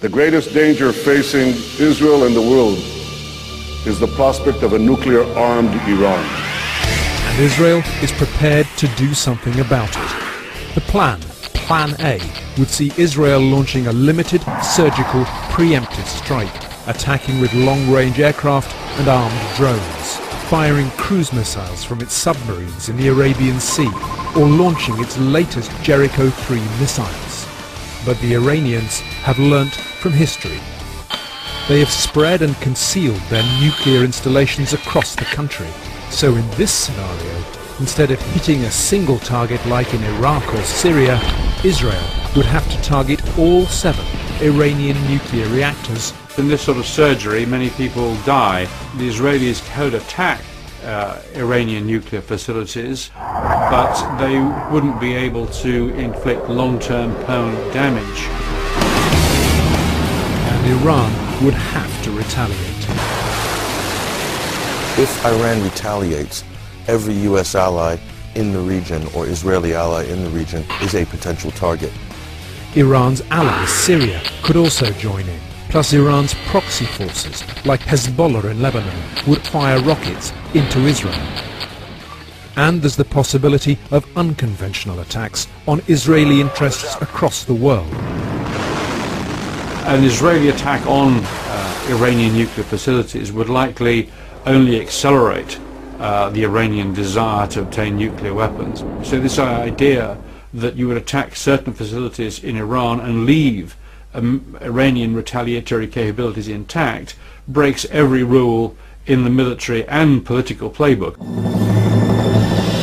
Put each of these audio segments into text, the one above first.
The greatest danger facing Israel and the world is the prospect of a nuclear-armed Iran. And Israel is prepared to do something about it. The plan, Plan A, would see Israel launching a limited, surgical, preemptive strike, attacking with long-range aircraft and armed drones, firing cruise missiles from its submarines in the Arabian Sea, or launching its latest Jericho 3 missiles. But the Iranians have learnt from history. They have spread and concealed their nuclear installations across the country. So in this scenario, instead of hitting a single target like in Iraq or Syria, Israel would have to target all 7 Iranian nuclear reactors. In this sort of surgery, many people die. The Israelis could attack Iranian nuclear facilities, but they wouldn't be able to inflict long-term permanent damage. And Iran would have to retaliate. If Iran retaliates, every U.S. ally in the region or Israeli ally in the region is a potential target. Iran's ally, Syria, could also join in. Plus Iran's proxy forces, like Hezbollah in Lebanon, would fire rockets into Israel. And there's the possibility of unconventional attacks on Israeli interests across the world. An Israeli attack on Iranian nuclear facilities would likely only accelerate the Iranian desire to obtain nuclear weapons. So this idea that you would attack certain facilities in Iran and leave Iranian retaliatory capabilities intact breaks every rule in the military and political playbook.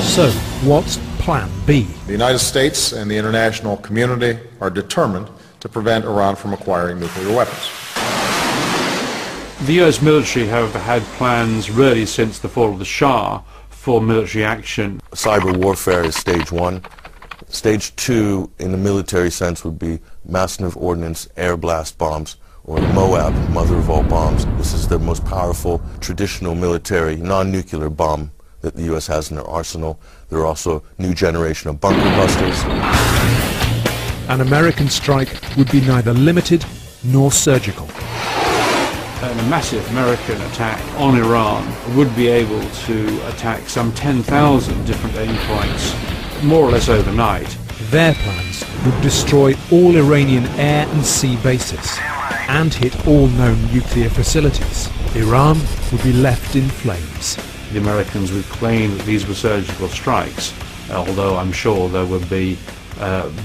So, what's Plan B? The United States and the international community are determined to prevent Iran from acquiring nuclear weapons. The US military have had plans really since the fall of the Shah for military action. Cyber warfare is stage 1. Stage 2, in the military sense, would be massive ordnance air blast bombs, or the Moab, mother of all bombs. This is the most powerful traditional military non-nuclear bomb that the U.S. has in their arsenal. There are also new generation of bunker busters. An American strike would be neither limited nor surgical. A massive American attack on Iran would be able to attack some 10,000 different aim points, more or less overnight. Their plans would destroy all Iranian air and sea bases and hit all known nuclear facilities. Iran would be left in flames. The Americans would claim that these were surgical strikes, although I'm sure there would be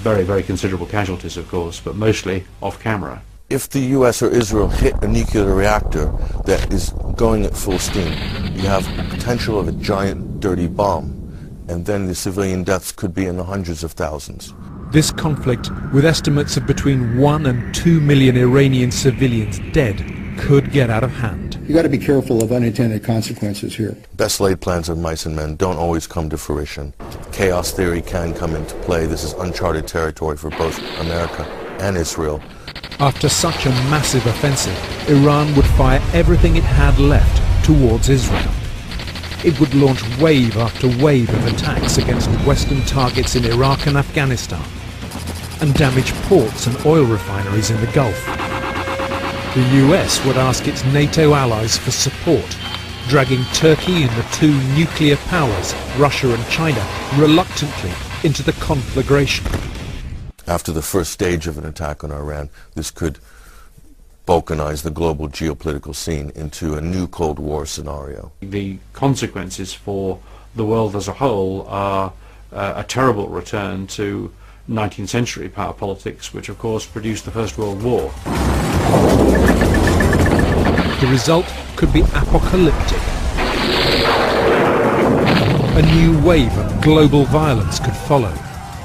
very, very considerable casualties, of course, but mostly off camera. If the U.S. or Israel hit a nuclear reactor that is going at full steam, you have the potential of a giant dirty bomb, and then the civilian deaths could be in the hundreds of thousands. This conflict, with estimates of between 1 and 2 million Iranian civilians dead, could get out of hand. You got to be careful of unintended consequences here. Best laid plans of mice and men don't always come to fruition. Chaos theory can come into play. This is uncharted territory for both America and Israel. After such a massive offensive, Iran would fire everything it had left towards Israel. It would launch wave after wave of attacks against Western targets in Iraq and Afghanistan, and damage ports and oil refineries in the Gulf. The US would ask its NATO allies for support, dragging Turkey and the 2 nuclear powers, Russia and China, reluctantly into the conflagration. After the first stage of an attack on Iran, this could balkanize the global geopolitical scene into a new Cold War scenario. The consequences for the world as a whole are a terrible return to 19th century power politics, which of course produced the First World War. The result could be apocalyptic. A new wave of global violence could follow,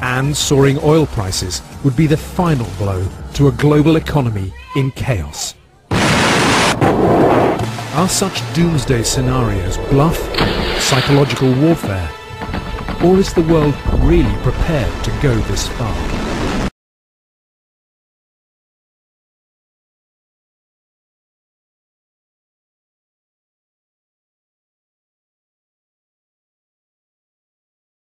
and soaring oil prices would be the final blow to a global economy in chaos. Are such doomsday scenarios bluff, psychological warfare, or is the world really prepared to go this far?